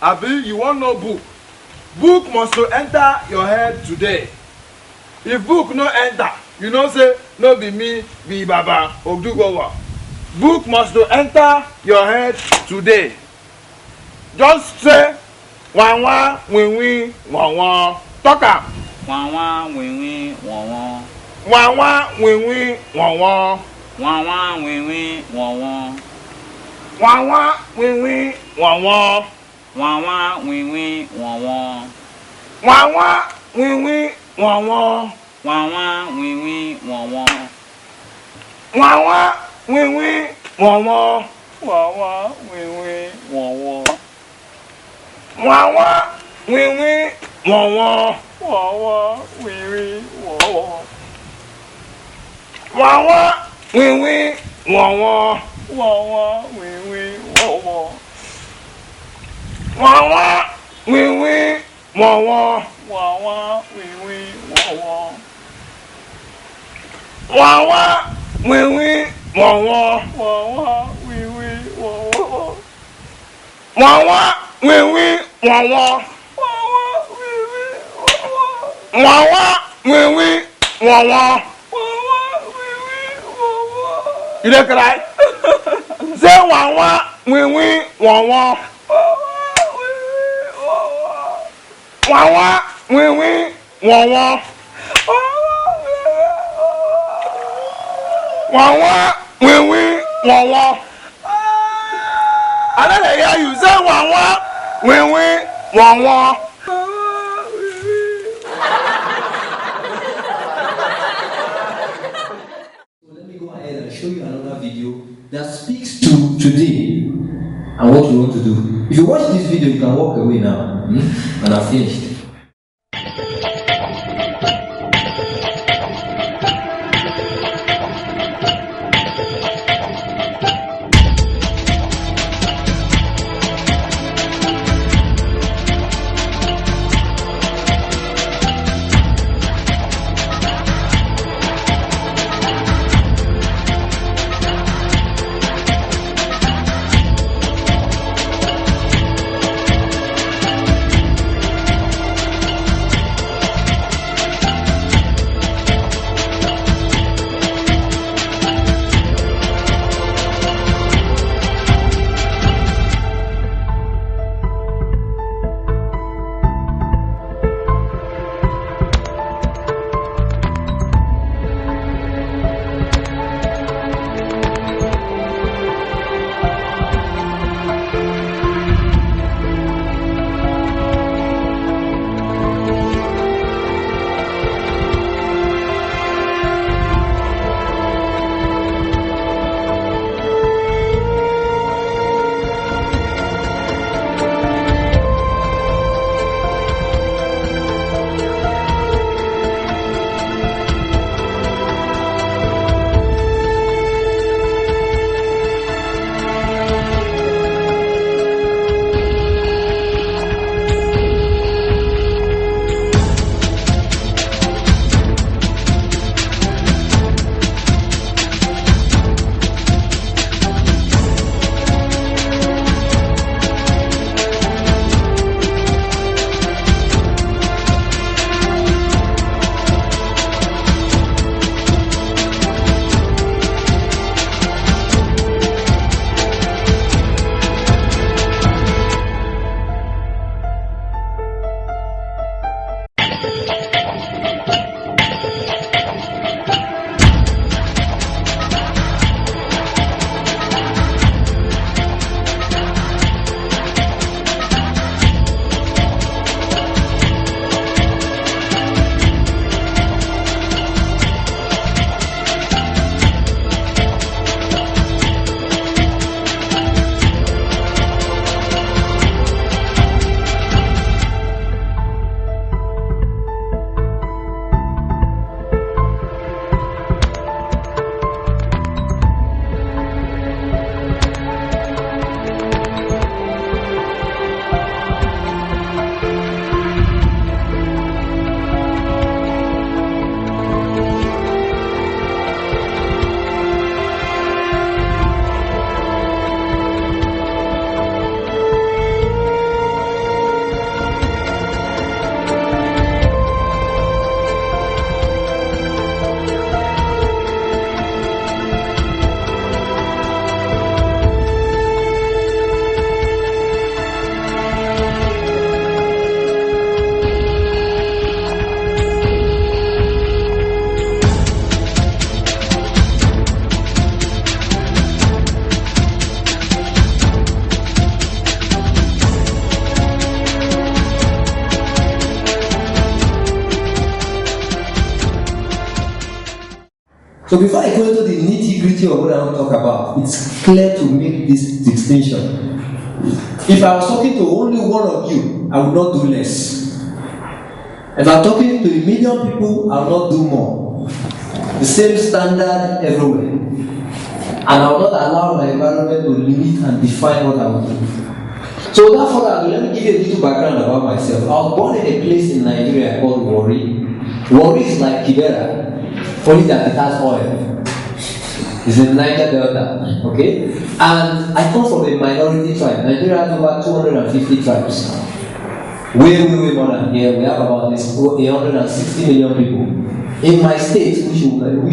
Abi, you wan know book? Book must to enter your head today. If book no enter, you know say no be me be Baba Odugowa. Book must to enter your head today. Just say wawa winwi wawa. Talk am. Wawa winwi wawa. Wawa winwi wawa. Wawa winwi wawa. Wawa winwi wawa. Wawa winwi wawa. Wawa winwi wawa. Wawa winwi wawa. Wawa winwi wawa. Wawa winwi wawa. Wawa winwi wawa. Wawa winwi wawa. Wawa winwi wawa. Wawa winwi wawa. Wawa winwi wawa. Wawa winwi wawa. Wawa winwi wawa. Wawa winwi wawa. Wawa winwi wawa. Wawa winwi wawa. You dey cry? Say wawa winwi wawa. Wawa winwi wawa. Wawa winwi wawa. I no dey hear you say wawa winwi wawa. Let me go ahead and show you another video that speaks to today and what we want to do. If you watch this video, you can walk away now. And I've finished. So before I go into the nitty-gritty of what I want to talk about, it's clear to make this distinction. If I was talking to only one of you, I would not do less. If I'm talking to a million people, I will not do more. The same standard everywhere. And I will not allow my environment to limit and define what I will do. So therefore, let me give you a little background about myself. I was born in a place in Nigeria called Warri. Warri is like Kibera, only that it has oil. It's in Niger Delta, okay? And I come from a minority tribe. Nigeria has over 250 tribes. Way more than here. We have about 160 million people. In my state, which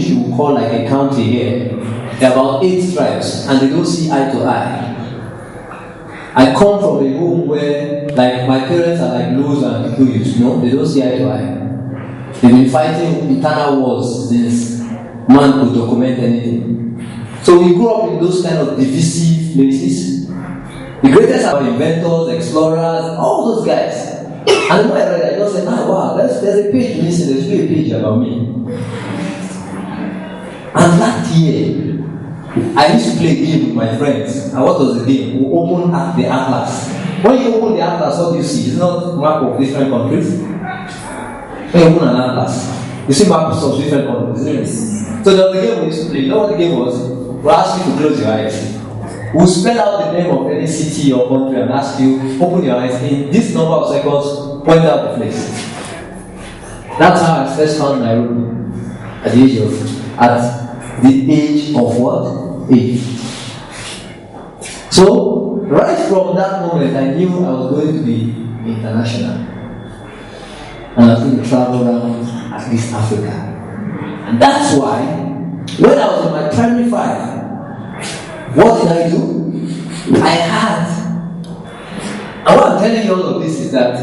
you will call like a county here, there are about 8 tribes, and they don't see eye to eye. I come from a home where, like, my parents are like Luz and Kikuyus, no? They don't see eye to eye. They've been fighting internal wars since man could document anything. So we grew up in those kind of divisive places. The greatest are inventors, explorers, all those guys. And when I read it, I just said, wow, there's a page missing, there's a page about me. And that year, I used to play a game with my friends. And what was the game? We opened the atlas. When you open the atlas, what do you see? It's not map of different countries. When you open an atlas, you see maps of different countries, isn't it? So there was a game we used to play. You know what the game was? We'll ask you to close your eyes. We'll spell out the name of any city or country and ask you, open your eyes. In this number of seconds, point out the place. That's how I first found Nairobi. At the age of what? 8. So, right from that moment, I knew I was going to be international. And I was going to travel around at least Africa. And that's why, when I was in my primary 5, what did I do? I had. And what I'm telling you all of this is that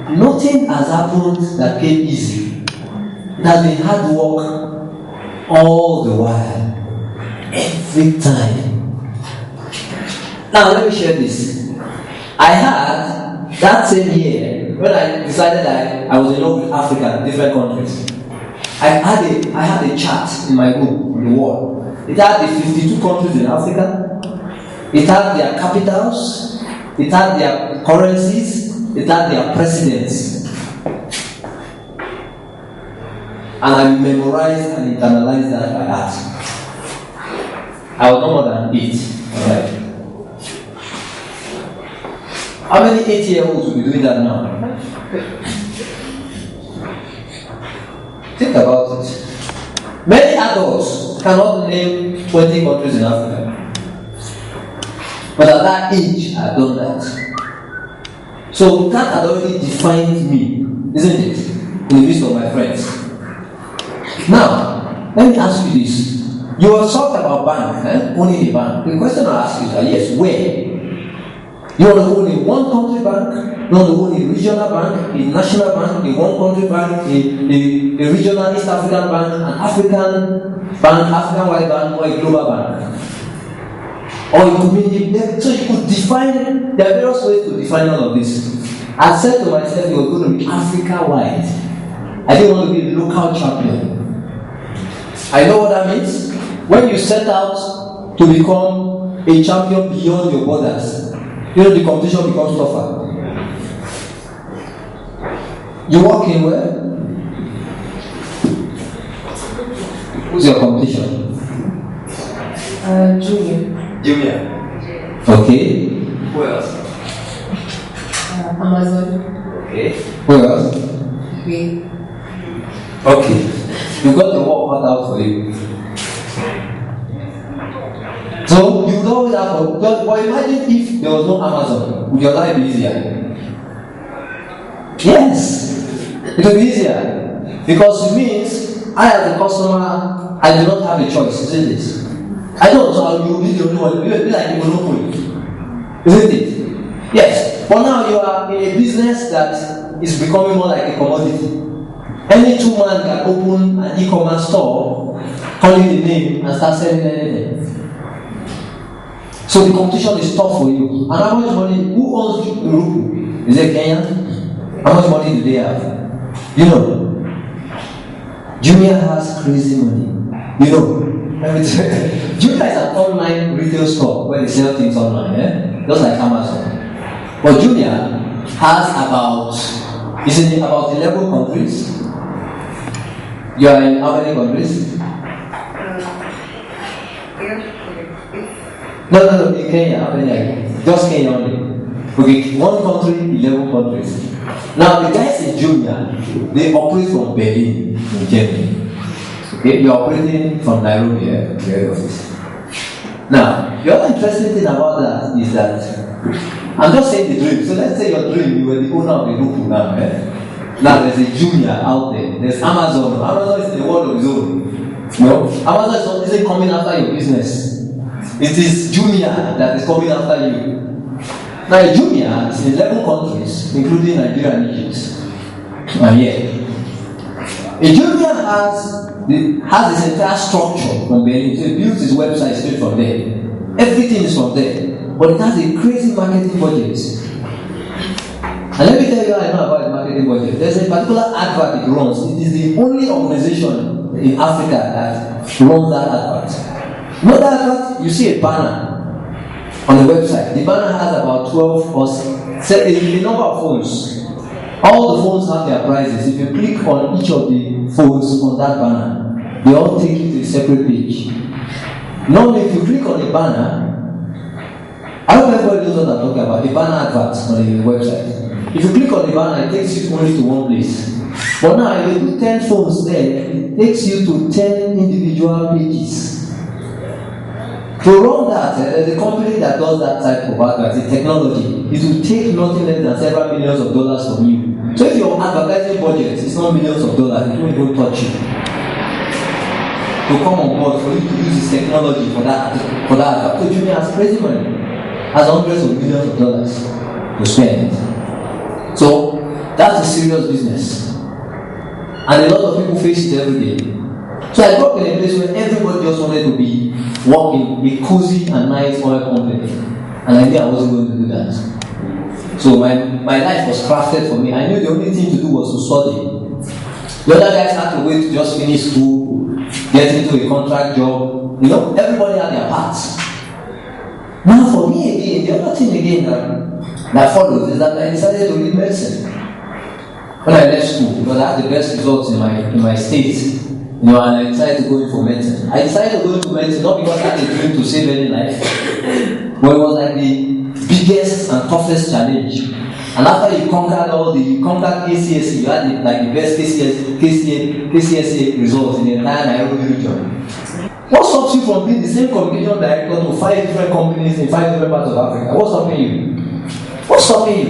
nothing has happened that came easy. It has been hard work all the while. Every time. Now let me share this. I had that same year when I decided that I was in love with Africa, different countries. I had a chart in my room on the wall. It had the 52 countries in Africa. It had their capitals. It had their currencies. It had their presidents. And I memorized and internalized that by heart. I was no more than 8. Right. How many 8-year-olds will be doing that now? Think about it. Many adults cannot name 20 countries in Africa. But at that age, I've done that. So that had already defined me, isn't it? In the midst of my friends. Now, let me ask you this. You have talked about bank, owning a bank. The question I ask you is that, yes, where? You want to own a one-country bank? You want to own a regional bank, a national bank, a one-country bank, a regional East African bank, an African bank, African-wide bank, or a global bank? Or it could be, so you could define, there are various ways to define all of this. I said to myself, it was going to be Africa-wide. I didn't want to be a local champion. I know what that means. When you set out to become a champion beyond your borders, you know the competition becomes tougher. You walk in where? Who's your competition? Junior. Okay. Who else? Amazon. Okay. Who else? Okay. You got the work cut out for you. So you know that, but imagine if there was no Amazon, would your life be easier? Yes, it would be easier because it means I, as a customer, I do not have a choice, isn't it? I don't, so you will be the only one. You will be like a monopoly, isn't it? Yes, but now you are in a business that is becoming more like a commodity. Any 2-man can open an e-commerce store, call it the name, and start selling anything. So the competition is tough for you. And how much money? Who owns Uruku? Is it Kenyan? How much money do they have? You know. Jumia has crazy money. You know, let me tell you. Jumia is an online retail store where they sell things online, just like Amazon. But Jumia has is in about 11 countries. You are in how many countries? No, in Kenya, how many are you? Just Kenya only. Okay, one country, 11 countries. Now, the guys in Jumia, they operate from Berlin, in Germany. Okay, you are operating from Nairobi, the head office. Now, the other interesting thing about that is that, I'm just saying the dream. So let's say your dream, you were the owner of the group now. Now, there's a Jumia out there. There's Amazon. Amazon is in the world of its own. No, Amazon isn't coming after your business. It is Jumia that is coming after you. Now, Jumia is in 11 countries, including Nigeria and Egypt. And yet, Jumia has this entire structure from Berlin. So it builds its website straight from there. Everything is from there. But it has a crazy marketing budget. And let me tell you how I know about the marketing budget. There's a particular advert it runs. It is the only organization in Africa that runs that advert. You know that advert? You see a banner on the website. The banner has about 12 or a number of phones. All the phones have their prices. If you click on each of the phones on that banner, they all take you to a separate page. Normally, if you click on a banner, I hope everybody knows what I'm talking about. The banner advert on the website. If you click on the banner, it takes you only to one place. But now, if you put 10 phones there, it takes you to 10 individual pages. To run that, there's a company that does that type of advertising technology. It will take nothing less than several millions of dollars from you. So if your advertising budget is not millions of dollars, it won't even touch you. To come on board for you to use this technology for that. So Jumia has crazy money, has hundreds of millions of dollars to spend. So that's a serious business, and a lot of people face it every day. So I grew up in a place where everybody just wanted to be working a cozy and nice oil company, and I knew I wasn't going to do that. So my life was crafted for me. I knew the only thing to do was to study. The other guys had to wait to just finish school, get into a contract job. You know, everybody had their parts. Now for me again, the other thing again that followed is that I decided to read medicine. When I left school, because I had the best results in my state, and I decided to go in for medicine. I decided to go into medicine not because I had a dream to save any life, but it was like the biggest and toughest challenge. And after you conquered KCSE, you had the best KCSE results in the entire Nairobi region. What stops you from being the same communication director to 5 different companies in 5 different parts of Africa? What's stopping you? What's stopping you?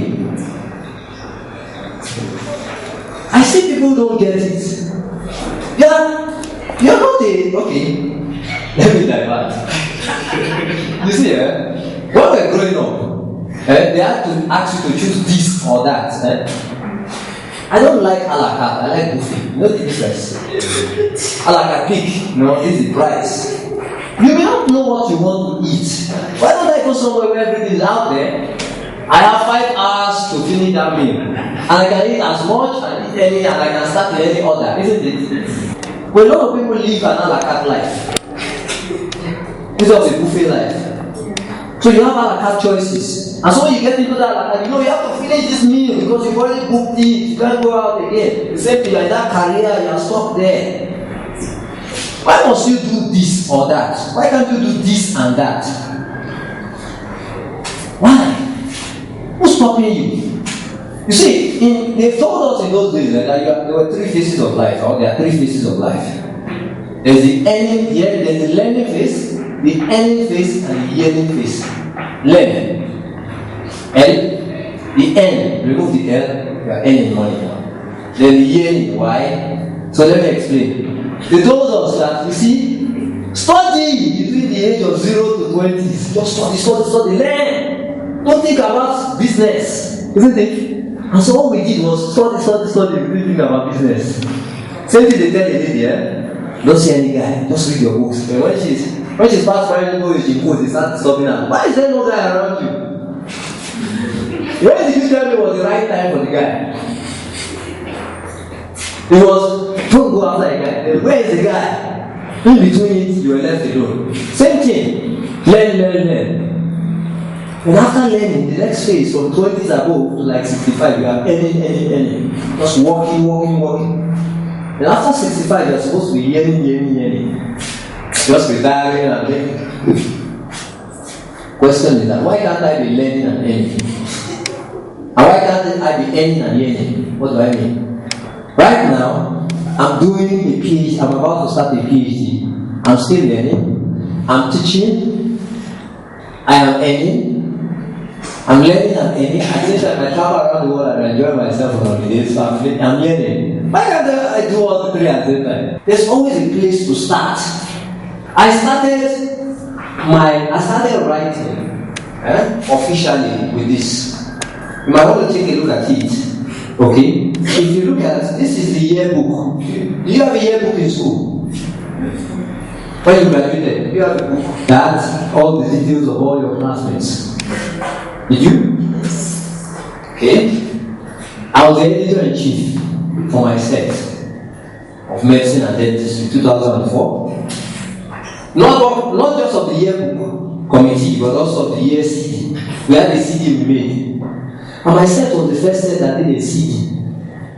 I see people don't get it. You're not okay. Let me divert. You see, when we're growing up, they had to ask you to choose this or that. I don't like a la carte, I like buffet. You know the difference? A la carte pick, is the price. You may not know what you want to eat. Why don't I go somewhere where everything is out there? I have 5 hours to finish that meal. And I can eat as much and eat any, and I can start with any order, isn't it? But a lot of people live an a la carte life. This was a buffet life. So you have a la carte choices. And so when you get into that a la carte, you have to finish this meal because you've already booked it. You can't go out again. The same thing like that career, you are stuck there. Why must you do this or that? Why can't you do this and that? Why? Who's stopping you? You see, they told us in those days that there were 3 phases of life, or there are 3 phases of life. There's the learning phase, the earning phase, and the yearning phase. Learning. The N, remove the L, you are earning money now. Then the yearning, why? So let me explain. They told us that, you see, study between the age of 0 to 20. Just study, learn. Don't think about business, isn't it? And so what we did was study, we didn't think about business. Same thing they tell a lady, don't see any guy, just read your books. But when she's past primary school, she goes, they start disturbing her. Why is there no guy around you? When did you tell me was the right time for the guy? It was, don't go after a guy. Then where is the guy? In between it, you were left alone. Same thing. Learn. And after learning, the next phase from 20s above to like 65, you are earning. Just working. And after 65, you are supposed to be earning. Just retiring and learning. Question is that why can't I be learning and earning? And why can't I be earning and learning? What do I mean? Right now, I'm doing a PhD. I'm about to start a PhD. I'm still learning. I'm teaching. I am earning. I'm learning and earning. I think that I travel around the world and enjoy myself on holidays. So I'm learning. Why can't I do all the three at the same time? There's always a place to start. I started writing officially with this. You might want to take a look at it. Okay? If you look at this is the yearbook. Do you have a yearbook in school? When you graduated, you have a book that has all the details of all your classmates. Did you? Okay. I was the editor-in-chief for my set of medicine and dentistry in 2004. Not just of the yearbook committee, but also of the year CD. We had a CD we made. And my set was the first set that did a CD.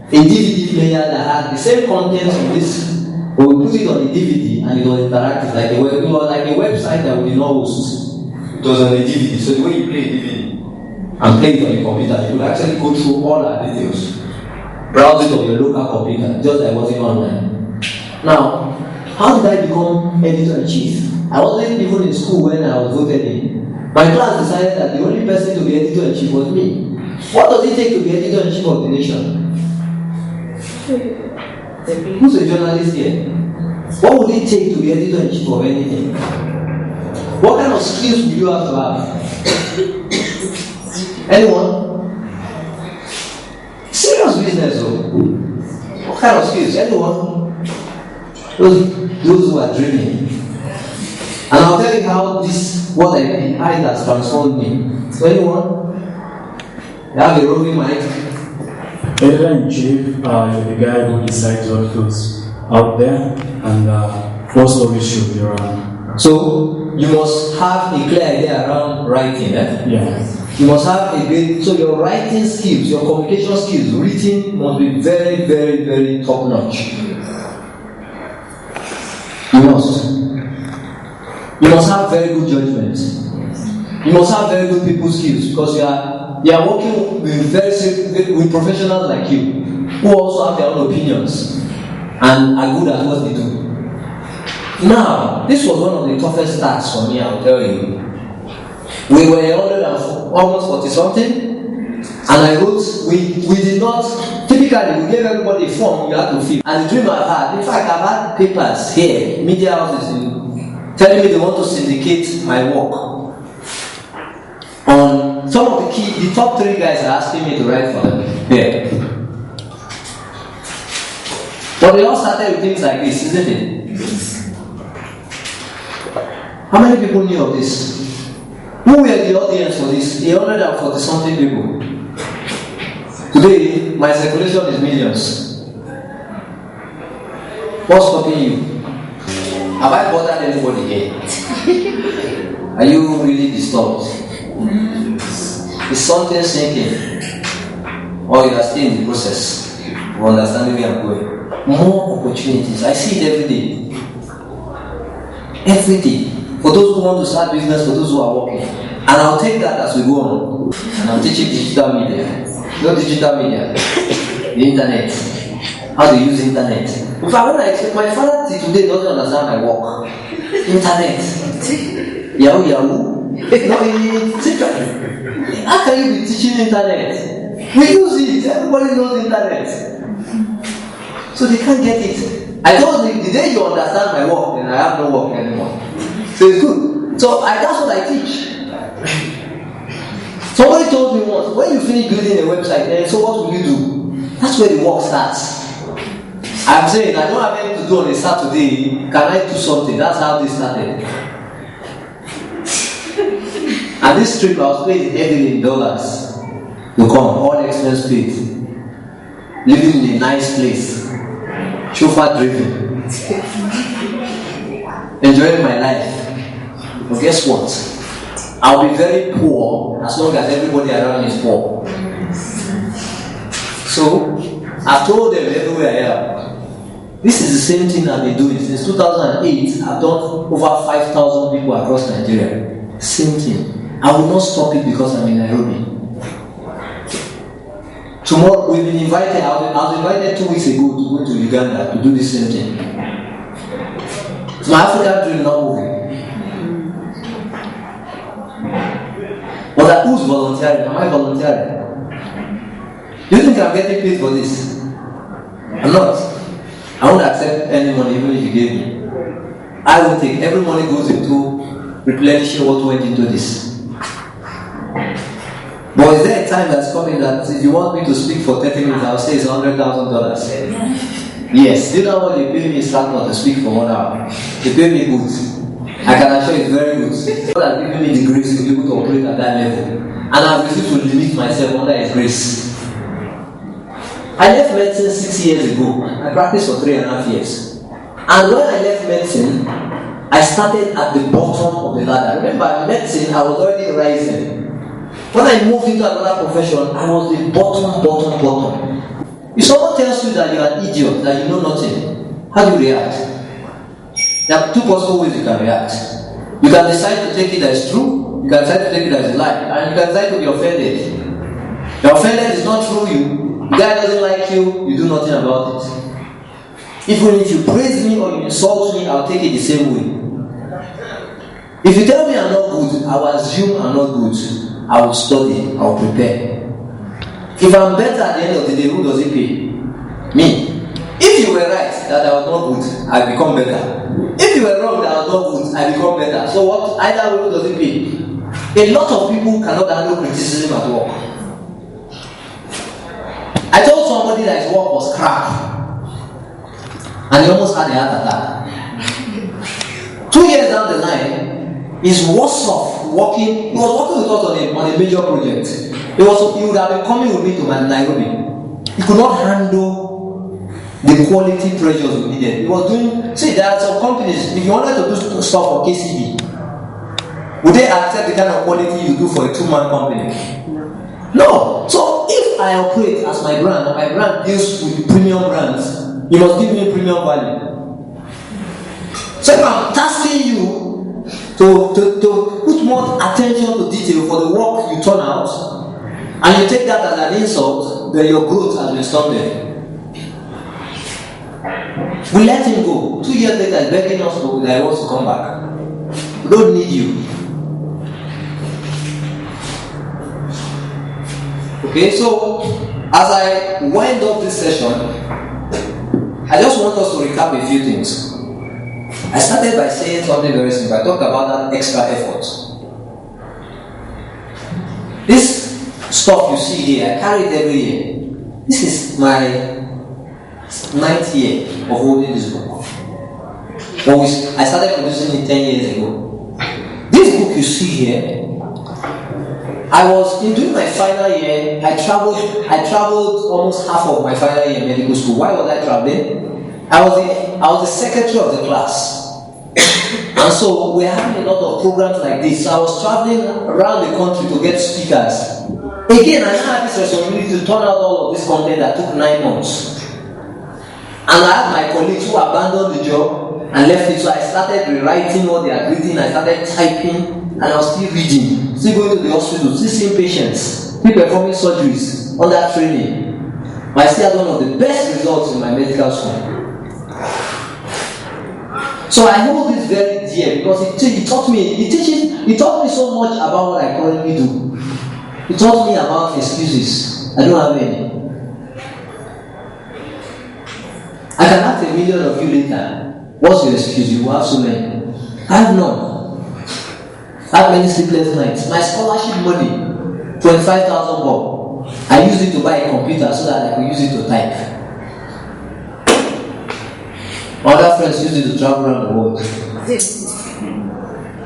A DVD player that had the same contents of this, but we put it on a DVD and it was interactive, like it was like a website that we did not host. It was on a DVD, so the way you play a DVD and play it on your computer, you could actually go through all our details. Browse it on your local computer, just like it wasn't online. Now, how did I become editor-in-chief? I wasn't even in school when I was voted in. My class decided that the only person to be editor-in-chief was me. What does it take to be editor-in-chief of the nation? Who's a journalist here? What would it take to be editor-in-chief of anything? What kind of skills do you have to have? Anyone? Serious business though. What kind of skills? Anyone? Those who are dreaming. And I'll tell you how what I did, how it has transformed me. So anyone? You have a roving mic? Editor-in-chief is the guy who decides what goes out there and what stories should be around. So you must have a clear idea around writing, eh? Yeah. You must have a great, so your writing skills, your communication skills, written must be very, very, very top notch. You must have very good judgment. You must have very good people skills because you are working with professionals like you who also have their own opinions and are good at what they do. Now, this was one of the toughest tasks for me, I'll tell you. We were almost 40 something, and I wrote, we did not, typically we gave everybody a form you had to fill. And the dream I've had, in fact, I've had papers here, media houses, telling me they want to syndicate my work. On some of the top 3 guys are asking me to write for them here. But they all started with things like this, isn't it? How many people knew of this? Who were the audience for this? 140 something people. Today, my circulation is millions. What's stopping you? Have I bothered anybody here? Are you really disturbed? Is something sinking? Or you are still in the process of understanding where I'm going? More opportunities. I see it every day. Every day. For those who want to start business, for those who are working. And I'll take that as we go on. And I'm teaching digital media. Not digital media. The internet. How to use internet. In fact, when I explain, my father today doesn't understand my work. Internet. Yahoo. No, how can you be teaching internet? We use it. Everybody knows internet. So they can't get it. I told them, the day you understand my work, then I have no work anymore. So it's good. So that's what I teach. Somebody told me once, when you finish building a website, then so what will you do? That's where the work starts. I'm saying I don't have anything to do on a Saturday. Can I do something? That's how they started. And this trip I was paid heavily in dollars to come, all expense paid. Living in a nice place. Chauffeur driven. enjoying my life. But guess what? I'll be very poor as long as everybody around me is poor. So, I've told them everywhere I am, this is the same thing I've been doing. Since 2008, I've done over 5,000 people across Nigeria. Same thing. I will not stop it because I'm in Nairobi. Tomorrow, we've been invited, I was invited 2 weeks ago to go to Uganda to do the same thing. It's my African dream not moving. But who's volunteering? Am I volunteering? Do you think I'm getting paid for this? I'm not. I won't accept any money even if you gave me. I will take. Every money goes into replenishing what went into this. But is there a time that's coming that if you want me to speak for 30 minutes, I'll say it's $100,000? Yes. Do you know what they pay me is not to speak for 1 hour? They pay me good. I can assure you it's very good. God has given me the grace to be able to operate at that level. And I've refused to limit myself under His grace. I left medicine 6 years ago. I practiced for 3.5 years. And when I left medicine, I started at the bottom of the ladder. Remember, in medicine, I was already rising. When I moved into another profession, I was the bottom. If someone tells you that you are an idiot, that you know nothing, how do you react? There are two possible ways you can react. You can decide to take it as true, you can decide to take it as a lie, and you can decide to be offended. The offended is not through you, the guy doesn't like you, you do nothing about it. Even if you praise me or you insult me, I'll take it the same way. If you tell me I'm not good, I will assume I'm not good. I will study, I will prepare. If I'm better at the end of the day, who does it pay? Me. If you were right that I was not good, I become better. If you were wrong that I was not good, I become better. So what? Either way, who does it pay? A lot of people cannot handle criticism at work. I told somebody that his work was crap, and he almost had a heart attack. 2 years down the line, he's worse off working. He was working with us on a major project. He would have been coming with me to Nairobi. He could not handle the quality pressures we needed. He was doing. See, there are some companies. If you wanted to do stuff for KCB, would they accept the kind of quality you do for a 2-man company? No. So if I operate as my brand, and my brand deals with premium brands, you must give me premium value. So if I'm tasking you to put more attention to detail for the work you turn out, and you take that as an insult, then your growth has been stunted. We let him go. 2 years later, he's begging us that he wants to come back. We don't need you. Okay, so as I wind up this session, I just want us to recap a few things. I started by saying something very simple. I talked about that extra effort. This stuff you see here, I carry it every year. This is my 9th year of holding this book. I started producing it 10 years ago. This book you see here, during my final year, I traveled almost half of my final year in medical school. Why was I traveling? I was the secretary of the class. And so we're having a lot of programs like this. So I was traveling around the country to get speakers. Again, I now had this responsibility to turn out all of this content that took 9 months. And I had my colleagues who abandoned the job and left it. So I started rewriting what they had written. I started typing, and I was still reading, still going to the hospital, still seeing patients, still performing surgeries under training. But I still had one of the best results in my medical school. So I hold this very dear because it taught me so much about what I currently do. It taught me about excuses. I don't have any. I can ask a million of you later, what's your excuse? You have so many. I have none. I have many sleepless nights. My scholarship money, 25,000 bob. I use it to buy a computer so that I can use it to type. Other friends use it to travel around the world.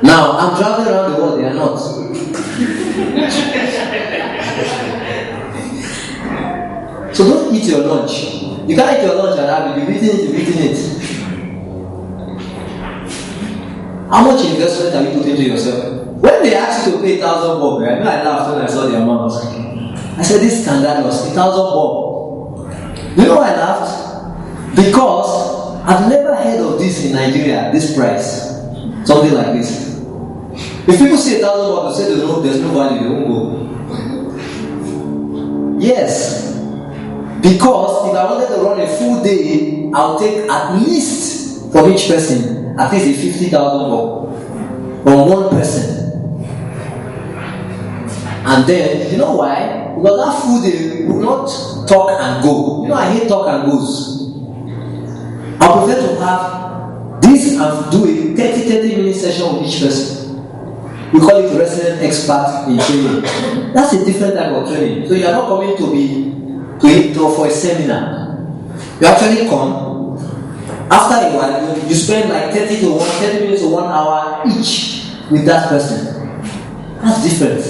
Now, I'm traveling around the world, they are not. So don't eat your lunch. You can't eat your lunch and have it. You've eaten it. How much investment have you put into yourself? When they asked you to pay 1,000 bob, I know I laughed when I saw the amount. I said, this is scandalous, 1,000 bob. You know why I laughed? Because I've never heard of this in Nigeria, this price. Something like this. If people say 1,000 bob, they say there's no value, they won't go. Yes. Because if I wanted to run a full day, I'll take at least from each person, at least a 50,000 bob from one person. And then, you know why? Because that full day will not talk and go. You know, I hate talk and goes. I prefer to have this and do a 30-minute session with each person. We call it resident expert in training. That's a different type of training. So you are not coming for a seminar. You actually come. After a while, you spend like 30 minutes to 1 hour each with that person. That's different.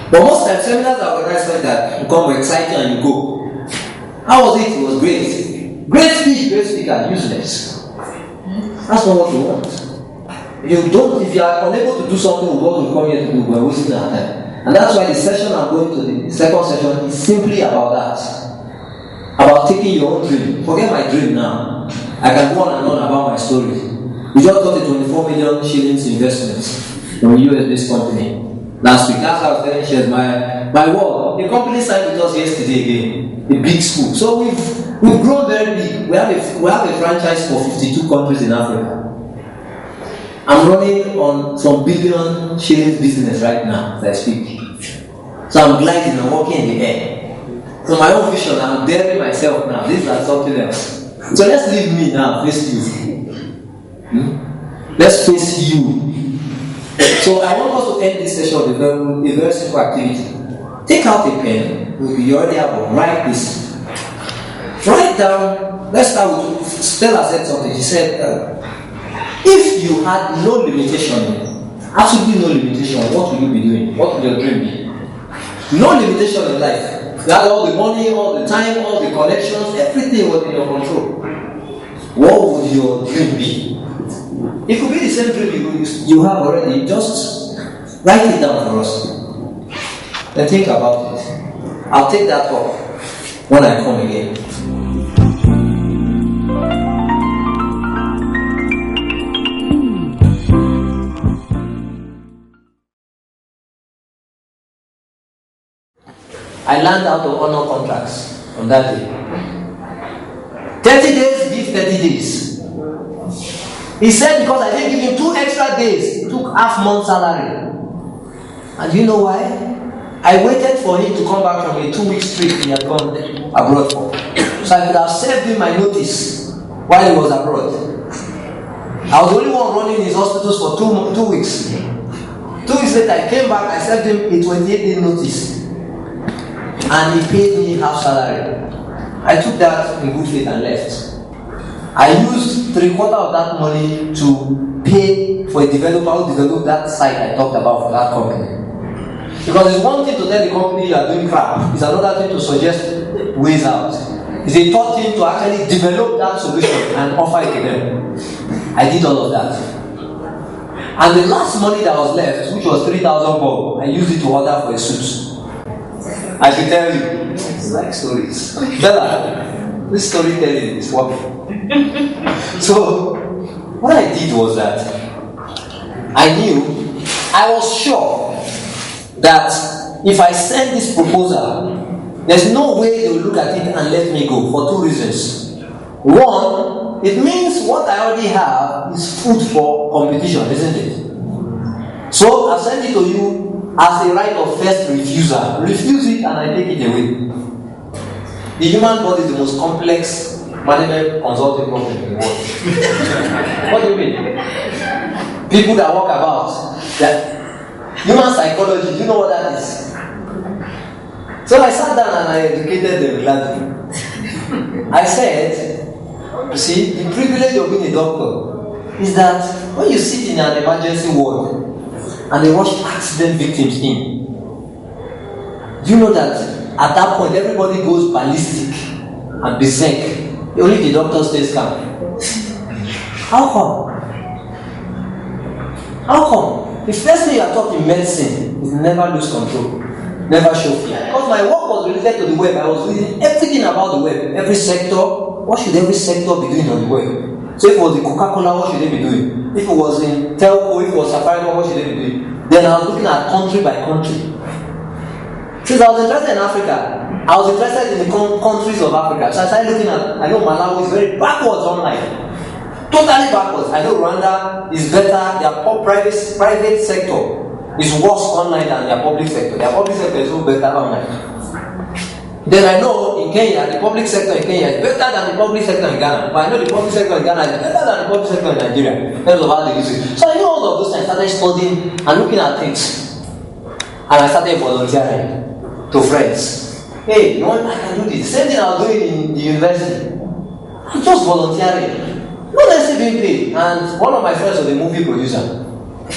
But most times seminars are organized like that. You come excited and you go. How was it? It was great. Great speaker, useless. That's not what we want. If you are unable to do something with what we come here to do, we are wasting our time. And that's why the session I'm going to, the second session, is simply about that. About taking your own dream. Forget my dream now. I can go on and on about my story. We just got a 24 million shillings investment from a US-based company last week. That's how I was telling shares my word. The company signed with us yesterday again. A big school. So we've grown very big. We have a franchise for 52 countries in Africa. I'm running on some billion shillings business right now as I speak. So I'm gliding and walking in the air. So my own vision, I'm daring myself now. This is something else. So let's leave me now, face you. Let's face you. So I want us to end this session with a very simple activity. Take out a pen. You already have one. Write this. Write down. Let's start with Stella said something. She said, if you had no limitation, absolutely no limitation, what would you be doing? What would your dream be? No limitation in life. You had all the money, all the time, all the connections, everything was in your control. What would your dream be? It could be the same dream you have already. Just write it down for us. Then think about it. I'll take that up when I come again. I learned how to honor contracts on that day. 30 days, give 30 days. He said because I didn't give him 2 extra days, he took half-month salary. And you know why? I waited for him to come back from a 2-week trip he had gone abroad for. So I could have served him my notice while he was abroad. I was the only one running his hospitals for 2 weeks. 2 weeks later, I came back, I served him a 28-day notice. And he paid me half salary. I took that in good faith and left. I used 3/4 of that money to pay for a developer who developed that site I talked about for that company. Because it's one thing to tell the company you are doing crap, it's another thing to suggest ways out. It's a third thing to actually develop that solution and offer it to them. I did all of that. And the last money that was left, which was 3,000 bob, I used it to order for a suit. I should tell you, it's like stories. Bella, this storytelling is working. So, what I did was that I was sure that if I send this proposal, there's no way they will look at it and let me go for 2 reasons. One, it means what I already have is food for competition, isn't it? So, I've sent it to you as a right of first refusal. Refuse it and I take it away. The human body is the most complex management consulting problem in the world. What do you mean? People that walk about, that human psychology, you know what that is? So I sat down and I educated them gladly. I said, you see, the privilege of being a doctor is that when you sit in an emergency ward, and they rush accident victims in. Do you know that at that point everybody goes ballistic and berserk? Only the doctor stays calm. How come? How come? The first thing you are taught in medicine is never lose control, never show fear. Because my work was related to the web, I was reading everything about the web, every sector. What should every sector be doing on the web? So if it was in Coca-Cola, what should they be doing? If it was in Telco, if it was Safaricom, what should they be doing? Then I was looking at country by country. Since I was interested in Africa, I was interested in the countries of Africa. So I started looking at, I know Malawi is very backwards online. Totally backwards. I know Rwanda is better, their private sector is worse online than their public sector. Their public sector is so better online. Then I know in Kenya, the public sector in Kenya is better than the public sector in Ghana. But I know the public sector in Ghana is better than the public sector in Nigeria. In terms of how they use it. So I know all of those things. I started studying and looking at things. And I started volunteering to friends. Hey, you know what? I can do this. Same thing I was doing in the university. I'm just volunteering. Not necessarily being paid. And one of my friends was a movie producer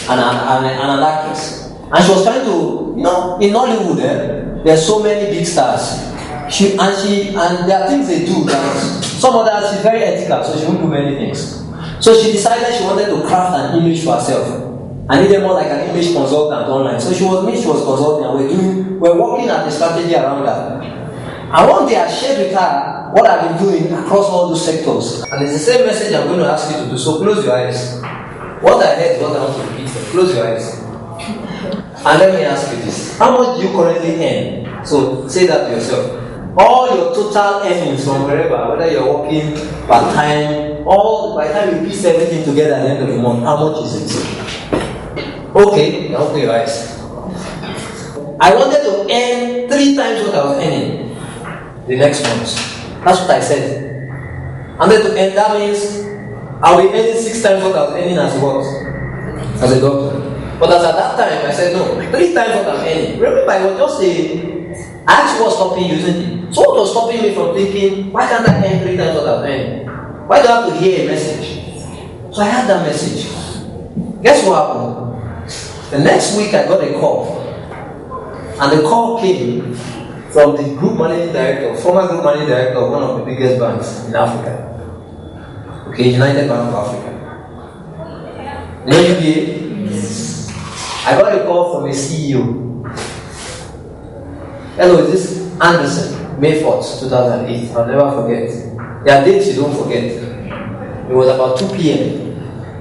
and an actress. And she was trying to, you know, in Hollywood, there's so many big stars. And there are things they do that some others, she's very ethical, so she won't do many things. So she decided she wanted to craft an image for herself. I needed more like an image consultant online. So she was consulting, and we're working at a strategy around that. And one day I shared with her what I've been doing across all those sectors. And it's the same message I'm going to ask you to do. So close your eyes. What I heard is what I want to repeat. Close your eyes. And let me ask you this. How much do you currently earn? So say that to yourself. All your total earnings from wherever, whether you're working part-time, by the time you piece everything together at the end of the month, how much is it? Okay, now open your eyes. I wanted to earn 3 times what I was earning the next month. That's what I said. I wanted to earn, that means I'll be earning 6 times what I was earning as what? As a doctor. But as at that time, I said no, 3 times what I'm earning. Remember, I was just I asked what's stopping you, isn't it? So what was stopping me from thinking, why can't I earn 3 times what I'm earning? Why do I have to hear a message? So I had that message. Guess what happened? The next week I got a call. And the call came from the group managing director, former group managing director of one of the biggest banks in Africa. Okay, United Bank of Africa. You know UBA? Yes. I got a call from a CEO. Hello, is this Anderson, May 4th, 2008. I'll never forget. There are dates you don't forget. It was about 2 p.m.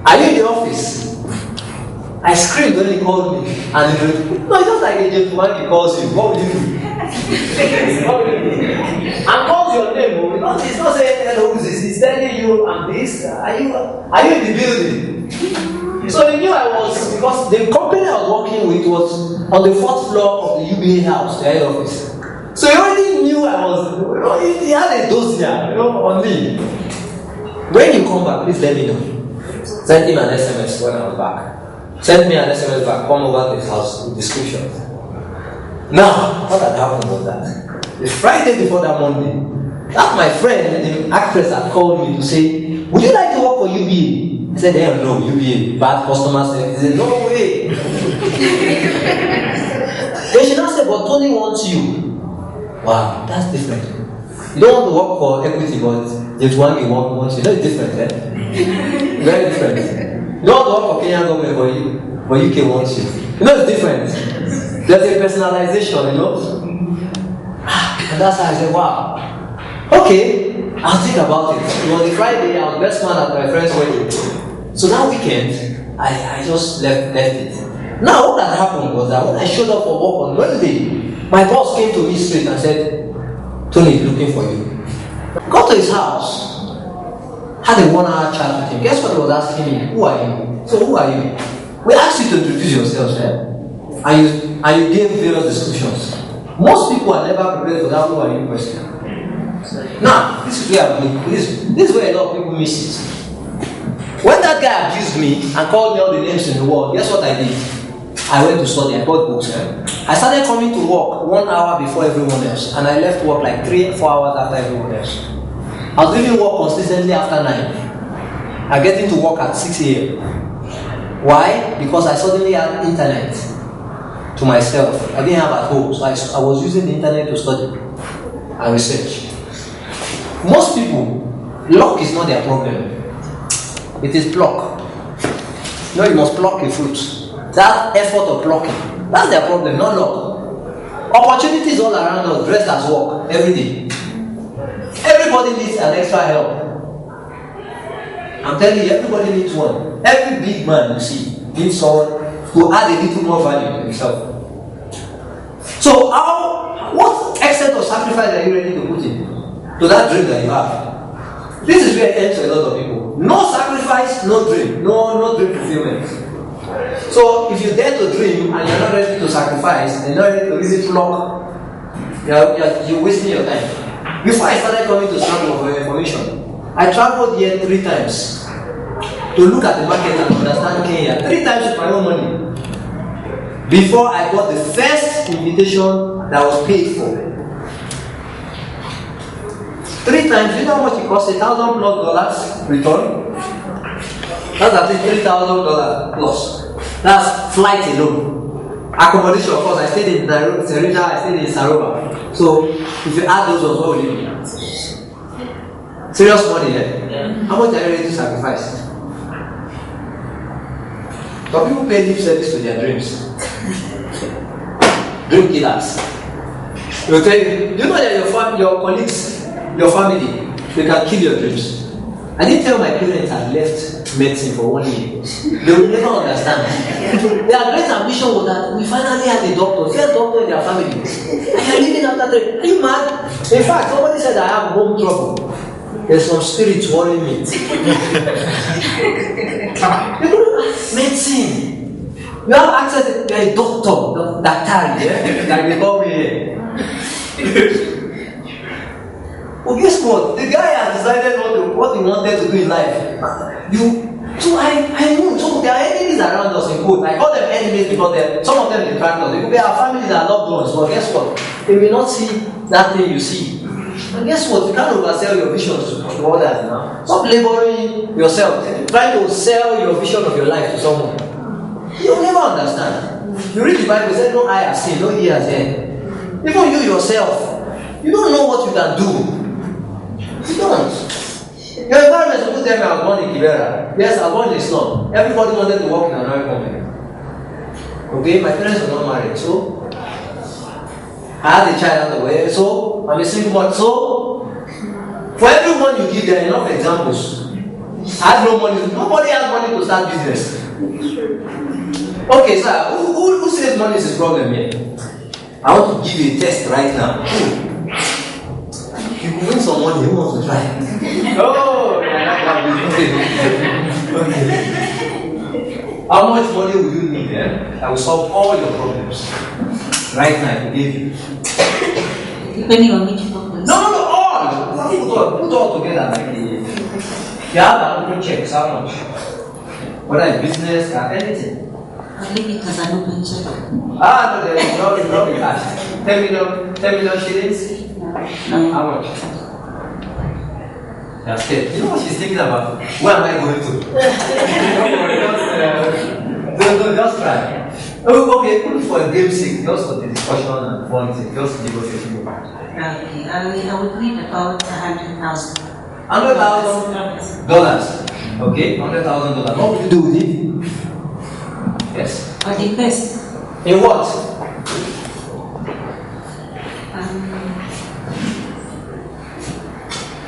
Are you in the office? I screamed when he called me. And he goes, no, it's just like a gentleman, he calls you. What would you do? What would you do? And calls your name. Because it's not saying hello, he's telling you I'm this. Are you in the building? So he knew I was, because the company I was working with was on the 4th floor of the UBA house, the head office. So he already knew I was, he had a dossier, on me. When you come back, please let me know. Send him an SMS when I was back. Send me an SMS back, come over to his house with descriptions. Now, what had happened was that the Friday before that Monday, that my friend, the actress, had called me to say, would you like to work for UBA? I said, hell no, UBA, bad customer service. He said, no way. Then she now said, but Tony wants you. Wow, that's different. You don't want to work for equity, but there's one you wants you. That's different, eh? Very different. You don't want to work for Kenyan government, but UK wants you. It's different. There's a personalization, And that's how I said, wow. Okay, I'll think about it. It was a Friday, I was best man at my friend's wedding. So that weekend, I just left it. Now, what had happened was that when I showed up for work on Wednesday, my boss came to me straight and said, Tony is looking for you. Got to his house, had a 1-hour chat with him. Guess what he was asking me? Who are you? So who are you? We asked you to introduce yourself, and you gave various descriptions. Most people are never prepared for that who are you question. Now, this is where a lot of people miss it. When that guy abused me and called me all the names in the world, guess what I did? I went to study, I bought books. I started coming to work 1 hour before everyone else, and I left work like 3 or 4 hours after everyone else. I was leaving work consistently after 9. I'm getting to work at 6 a.m. Why? Because I suddenly had internet to myself. I didn't have at home, so I was using the internet to study and research. Most people, luck is not their problem. It is block. No, you must pluck a fruit. That effort of plucking, that's their problem, not luck. Opportunities all around us, dressed as work every day. Everybody needs an extra help. I'm telling you, everybody needs one. Every big man you see needs someone to add a little more value to himself. So, what extent of sacrifice are you ready to put in to that dream that you have? This is where it ends for a lot of people. No sacrifice, no dream. No dream fulfillment. So, if you dare to dream and you're not ready to sacrifice, and you're not ready to really flock, you're wasting your time. Before I started coming to Stanford for information, I traveled here 3 times to look at the market and understand Kenya. 3 times with my own money. Before I got the first invitation that was paid for. 3 times, you know how much it cost? $1,000+ return? That's at least $3,000 plus. That's flight alone. Accommodation, of course, I stayed in Nairobi, Serena, I stayed in Saroba. So, if you add those, what will you do? Serious money, eh? Yeah. How much are you ready to sacrifice? Some people pay lip service to their dreams. Dream killers. They'll tell you, you know that your colleagues, your family, they can kill your dreams. I didn't tell my parents I left medicine for 1 year. They will never understand. Their great ambition was that we finally had a doctor, first doctor in their family. I can live in after 3. Are you mad? In fact, somebody said I have home trouble. There's some spirits worrying me. Medicine. You have access to a doctor, doctor, yeah? Like they call me here. Well, guess what? The guy has decided what he wanted to do in life. So I know. So there are enemies around us in quote. I call them enemies because some of them detract us. They could be our families and loved ones, but guess what? They will not see that thing you see. And guess what? You can't oversell your vision to others now. Stop laboring yourself, trying to sell your vision of your life to someone. You'll never understand. You read the Bible, it says, no eye has seen, no ear has heard. Even you yourself, you don't know what you can do. You don't. Your environment will tell me I was born in Kibera. Yes, I was born in Islam. Everybody wanted to work in another company. Okay, my parents were not married, so I had a child on the way, so I'm a single mother. So for everyone you give, there are enough examples. I had no money. Nobody has money to start business. Okay, sir, who says money is his problem here? I want to give you a test right now. You can win some money, who wants to try? Oh, okay. How much money will you need then? I will solve all your problems. Right now, I give you. Depending on which purpose. No, all. Put all together. Like you have an open checks, how much? Whether it's business or anything. I'll leave it as an open check. No, there's no cash. 10 million shillings? No. How much? You're scared. You know what she's thinking about? Where am I going to? Just try. Okay, put it for a game sake, just for the discussion and fun sake, just give us a few. Okay, I would need about $100,000. $100,000? Okay, $100,000. What would you do with it? Yes. I'd invest. In what?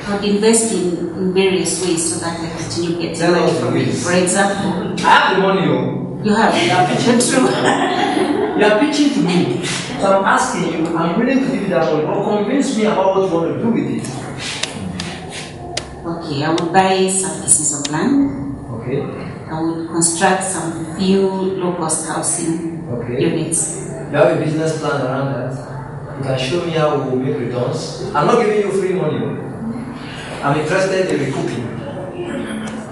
I'd invest in various ways so that I continue getting money from it. For example, I have the money. You have. That's true. You are pitching to me. So I'm asking you, I'm willing to give you that money, but convince me about what you want to do with it. Okay, I would buy some pieces of land. Okay. I would construct some few low-cost housing units. You have a business plan around that? You can show me how we will make returns. I'm not giving you free money. I'm interested in recouping.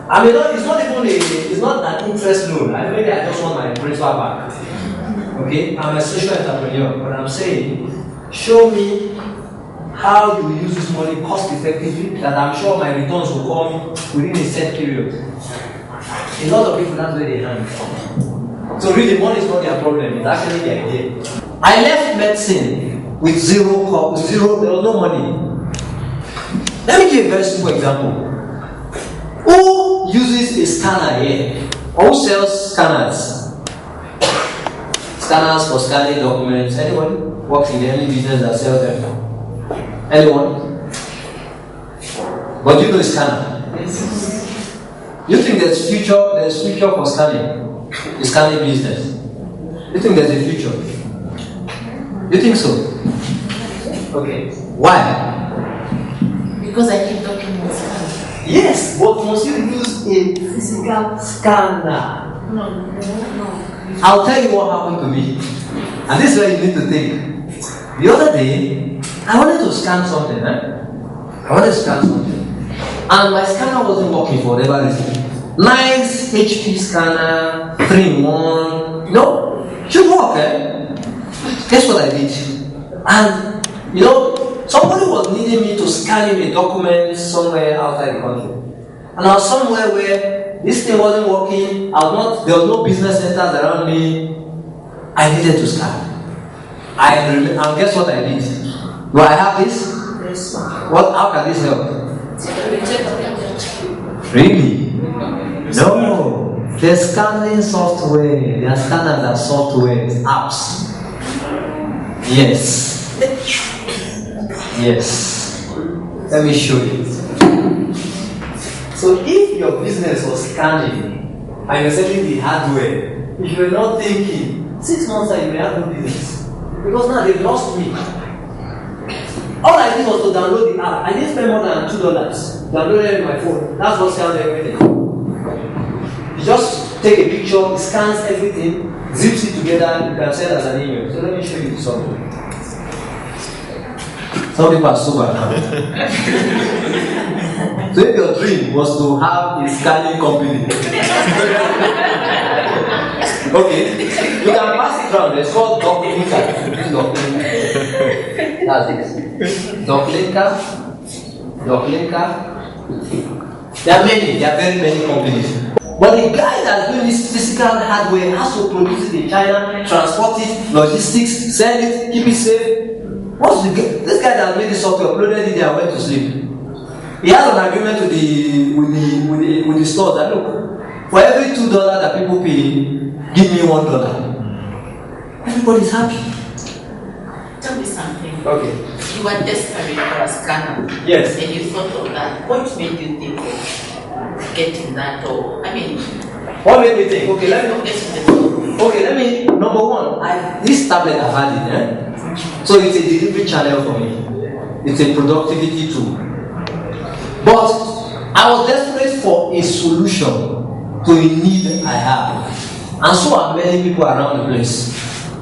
I mean, it's not an interest loan. Maybe I just want my principal back. Okay, I'm a social entrepreneur, but I'm saying, show me how you use this money cost effectively, that I'm sure my returns will come within a set period. A lot of people that's where they hand. So really, money is not their problem, it's actually the idea. I left medicine with zero, there was no money. Let me give you a very simple example. Who uses a scanner here Who sells scanners? Scanners for scanning documents. Anybody works in any business that sells them? Anyone? But you know scanner. You think there's future for scanning? The scanning business. You think there's a future? You think so? Okay. Why? Because I keep documents. Yes, but must you use a physical scanner? No. I'll tell you what happened to me. And this is where you need to think. The other day, I wanted to scan something. And my scanner wasn't working for whatever reason. Nice HP scanner, 3-in-1. Should work, Guess what I did? And, somebody was needing me to scan in a document somewhere outside the country. And I was somewhere where this thing wasn't working. There was no business centers around me. I needed to scan. And guess what I did? Do I have this? Yes. How can this help? Really? No. There's scanning software. There are scanners and software, apps. Yes. Let me show you. So if your business was scanning and you're selling the hardware, if you're not thinking, 6 months ago you may have no business. Because now they've lost me. All I did was to download the app. I didn't spend more than $2. Downloaded it on my phone. That's what scans everything. You just take a picture, it scans everything, zips it together, you can send as an email. So let me show you something. Some people are sober now. So if your dream was to have a scanning company, okay, you can pass it around. It's called DocLinker. That's it. DocLinker. There are very many companies. But the guy that's doing this physical hardware has to produce it in China, transport it, logistics, sell it, keep it safe. This guy that made the software uploaded it and went to sleep. He has an agreement with the store that look, for every $2 that people pay, give me $1. Everybody's happy. Tell me something. Okay. You were desperate for a scanner. Yes. And you thought of that. What made you think of getting that? What made me think? Okay, let me. Number one, this tablet I've had it, so it's a delivery channel for me. It's a productivity tool. But I was desperate for a solution to a need I have. And so are many people around the place.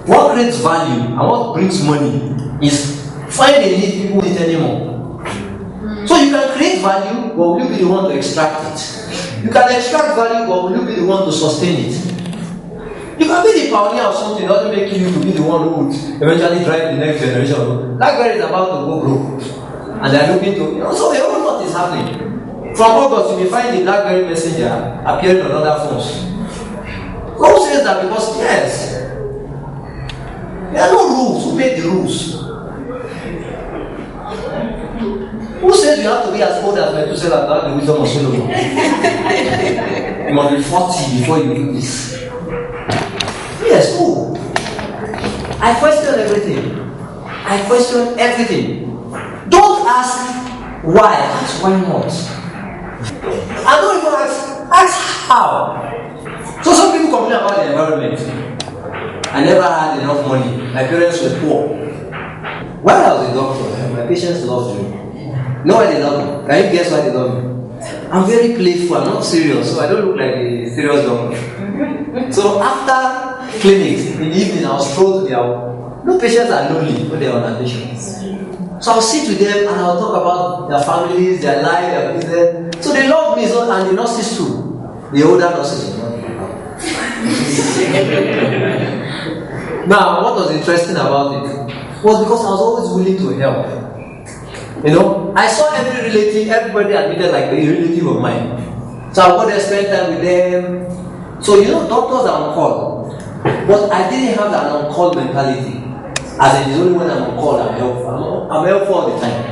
What creates value and what brings money is find a need people need anymore. So you can create value, but will you be the one to extract it? You can extract value, but will you be the one to sustain it? You can be the pioneer of something, it doesn't make you to be the one who would eventually drive the next generation. BlackBerry is about to go broke. And they're looking to, so a whole lot is happening. From August, you may find the BlackBerry Messenger appearing on other phones. Who says that? Because, yes, there are no rules. Who made the rules? Who says you have to be as old as Methuselah to have the wisdom of Solomon? You must be 40 before you do this. Yes, who? I question everything. Don't ask why, ask why not. And don't even ask how. So some people complain about the environment. I never had enough money. My parents were poor. While I was a doctor, my patients loved me. You know why they love me? Can you guess why they love me? I'm very playful, I'm not serious, so I don't look like a serious doctor. So after clinics, in the evening, I was told to no patients are lonely when they are on admission. So I'll sit with them and I'll talk about their families, their life, their business. So they love me, and the nurses too. The older nurses. Now, what was interesting about it was because I was always willing to help. I saw everybody admitted like a relative of mine. So I would go there, spend time with them. So doctors are on call. But I didn't have that on-call mentality. As in, it's only when I'm on call I'm helpful. I'm helpful all the time.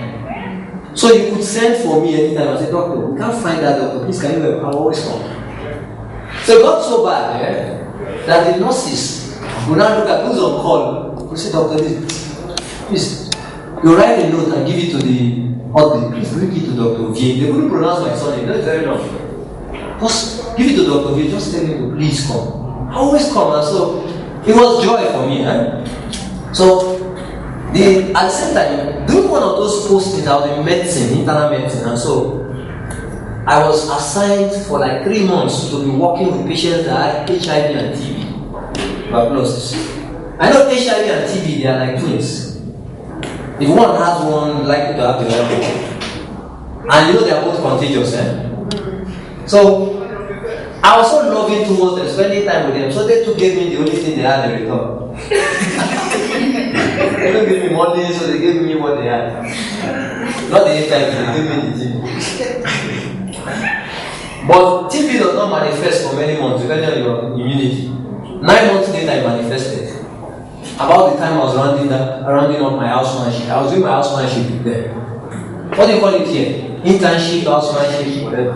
So you could send for me anytime. I said, doctor, we can't find that doctor. Please, can you help? I'll always come. So it got so bad that the nurses would now look at who's on call. We say, Doctor, please, you write a note and give it to the hospital. Please bring it to Dr. Uvie. They couldn't pronounce my surname, that's very long. Just give it to Dr. Uvie, just tell him to please come. I always come, and so it was joy for me. So at the same time, doing one of those postings, I was in medicine, internal medicine, and so I was assigned for like 3 months to be working with patients that had HIV and TB, tuberculosis. I know HIV and TB, they are like twins. If one has one, likely to have the other one. And you know they are both contagious, So I was so loving towards them, spending time with them. So they too gave me the only thing they had in return. They don't give me money, so they gave me what they had. Not the HIV, they gave me the TB. But TB does not manifest for many months, depending on your immunity. 9 months later, it manifested. About the time I was rounding up my housemanship, I was doing my housemanship with them. What do you call it here? Internship, housemanship, whatever.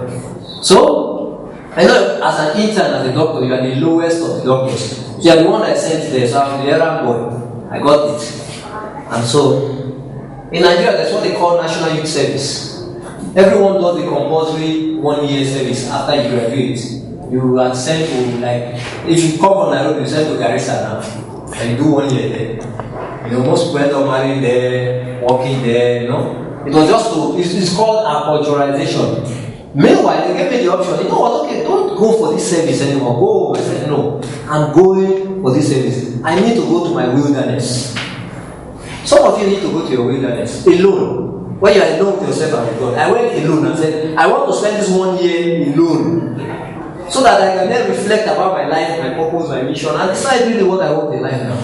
So, I know as an intern, as a doctor, you are the lowest of the doctors. You are the one that sent there, so I'm the errand boy. I got it. And so, in Nigeria, that's what they call National Youth Service. Everyone does the compulsory 1 year service after you graduate. You are sent to, like, if you come from Nairobi, you're sent to Garissa now. And you do 1 year there. Most people end up marrying there, working there, It was just it's called acculturalization. Meanwhile, they gave me the option, you know what, okay, don't go for this service anymore. Go. I said, no, I'm going for this service. I need to go to my wilderness. Some of you need to go to your wilderness alone. When you are alone with yourself and with God. I went alone and said, I want to spend this 1 year alone. So that I can then reflect about my life, my purpose, my mission, and decide really what I want in life now.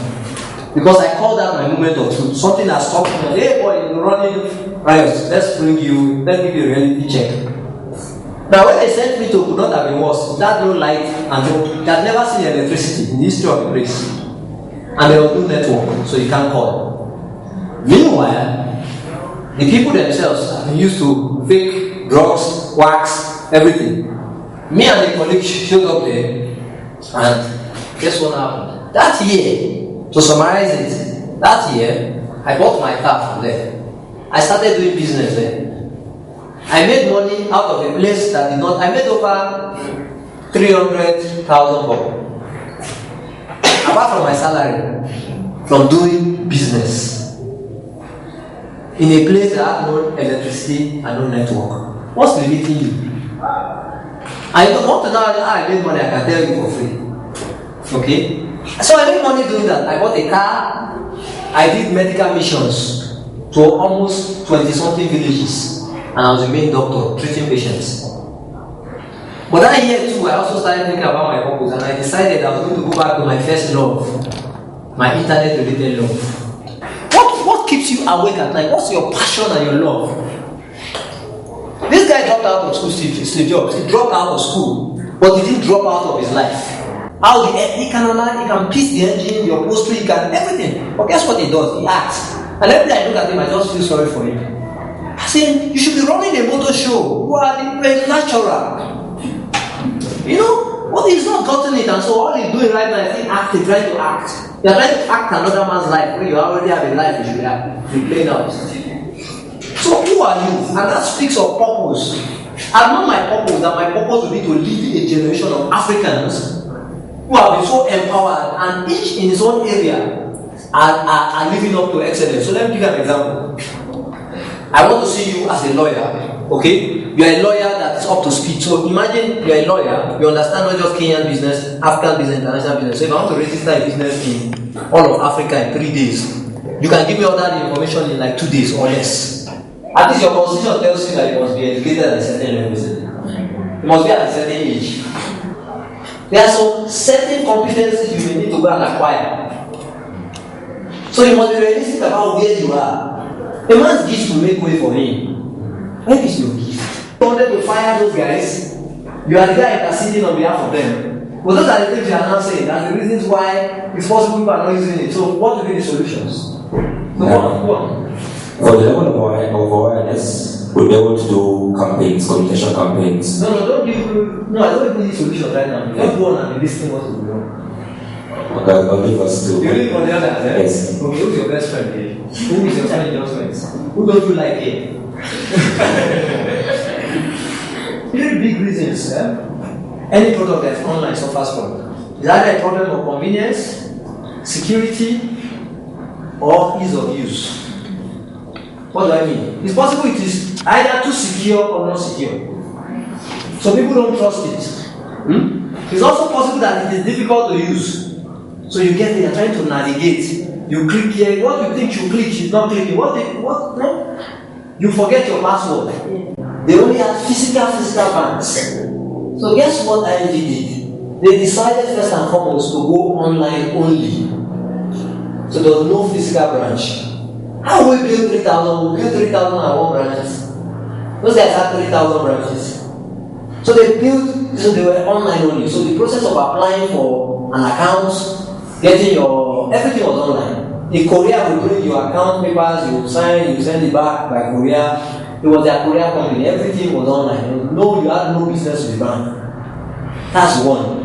Because I call that my moment of truth. Something that stopped me. Hey boy, you're running riots. Let's give you a reality check. Now when they sent me to, it could not have been worse. That no light and they had never seen electricity in the history of the place. And there was no network, so you can't call. Meanwhile, the people themselves have been used to fake drugs, wax, everything. Me and the colleague showed up there, and guess what happened? That year, to summarize it, that year, I bought my car from there. I started doing business there. I made money out of a place that did not. I made over 300,000 bob. Apart from my salary, from doing business. In a place that had no electricity and no network. What's limiting you? I don't want to know how I made money, I can tell you for free. Okay? So I made money doing that. I bought a car, I did medical missions to almost 20-something villages. And I was a main doctor treating patients. But that year too, I also started thinking about my purpose, and I decided I was going to go back to my first love, my internet-related love. What keeps you awake at night? What's your passion and your love? This guy dropped out of school, Steve Jobs. He dropped out of school, but he didn't drop out of his life. He can piece the engine, your upholstery, he can everything. But guess what he does? He acts. And every time I look at him, I just feel sorry for him. I say, you should be running a motor show. You are the natural. But he's not gotten it, and so all he's doing right now is acting, trying to act. You're trying to act another man's life when you already have a life you should have. You play out. So who are you? And that speaks of purpose. I know my purpose, that my purpose will be to lead a generation of Africans who have been so empowered, and each in his own area are living up to excellence. So let me give you an example. I want to see you as a lawyer, okay? You are a lawyer that is up to speed. So imagine you are a lawyer, you understand not just Kenyan business, African business, international business. So if I want to register a business in all of Africa in 3 days, you can give me all that information in like 2 days or less. At least your constitution tells you that you must be educated at a certain level. You must be at a certain age. There are some certain competencies you will need to go and acquire. So you must be realistic about where you are. A man's gift will make way for him. Where is your gift? You wanted to fire those guys. You are the guy interceding on behalf of them. But those are the things you are now saying. And the reasons why it's possible people are not using it. So what will be the solutions? For the level of awareness, we'll be able to do campaigns, communication campaigns. No, don't give no, I don't give you solutions right now. Just go on and be listening what will be wrong. Okay, I'll leave us to. You live on the other hand, eh? Yes. Okay, who's your best friend here? Who is your friend adjustments? Who don't you like here? Three big reasons, any product that's online suffers from. Is either a problem of convenience, security, or ease of use. What do I mean? It's possible it is either too secure or not secure. So people don't trust it. It's also possible that it is difficult to use. So you get there trying to navigate. You click here, what you think you click is not clicking. What no? You forget your password. They only have physical banks. So guess what ING did? They decided first and foremost to go online only. So there was no physical branch. How will we build 3,000? We build 3,001 branches. Those guys had 3,000 branches. So they were online only. So the process of applying for an account, getting everything was online. In Korea, we bring your account papers, you sign, you send it back by Korea. It was their Korea company. Everything was online. You had no business with the bank. That's one.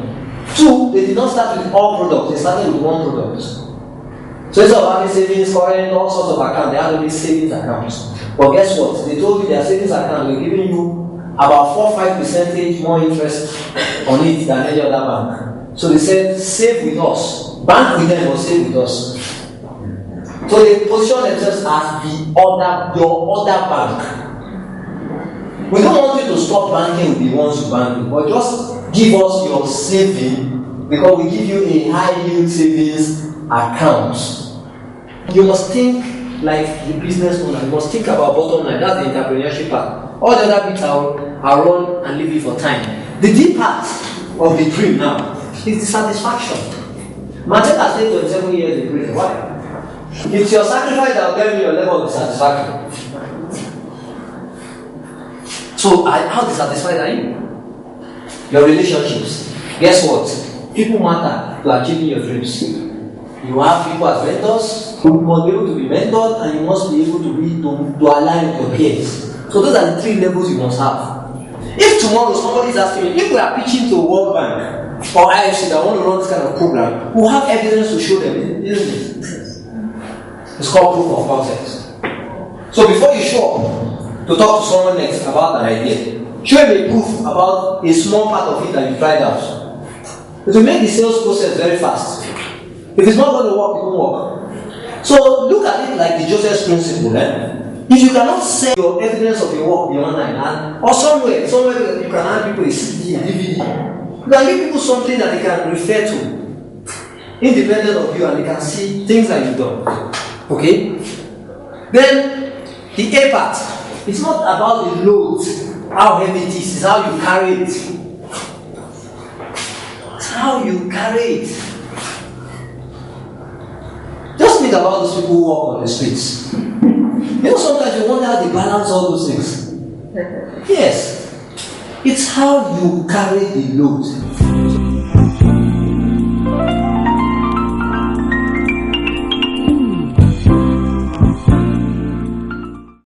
Two, they did not start with all products. They started with one product. So instead of having savings, current, all sorts of accounts, they had only savings accounts. But guess what? They told you their savings account, they're giving you about 4-5% more interest on it than any other bank. So they said, save with us. Bank with them or save with us. So they position themselves as your other bank. We don't want you to stop banking with the ones you bank with, but just give us your saving because we give you a high yield savings account. You must think like the business owner. You must think about bottom line. That's the entrepreneurship part. All the other bits I'll run and leave it for time. The deep part of the dream now is the satisfaction. Mateta stayed 27 years in prison. Why? It's your sacrifice that will tell you your level of satisfaction. So, how dissatisfied are you? Your relationships. Guess what? People matter to achieving your dreams. You have people as mentors. You must be able to be mentored, and you must be able to align with your peers. So those are the 3 levels you must have. If tomorrow somebody is asking me, if we are pitching to World Bank or IFC that want to run this kind of program, we'll have evidence to show them, isn't it? It's called proof of concept. So before you show up to talk to someone next about an idea, show them a proof about a small part of it that you tried out. It will make the sales process very fast. If it's not going to work, it won't work. So look at it like the Joseph's principle. If you cannot sell your evidence of your work beyond online, or somewhere you can hand people a CD, a DVD, you can give people something that they can refer to, independent of you, and they can see things that you've done. Okay? Then the A part, it's not about the load, how heavy it is, it's how you carry it. It's how you carry it. Just think about those people who walk on the streets. Sometimes you wonder how they balance all those things. Yes. It's how you carry the load.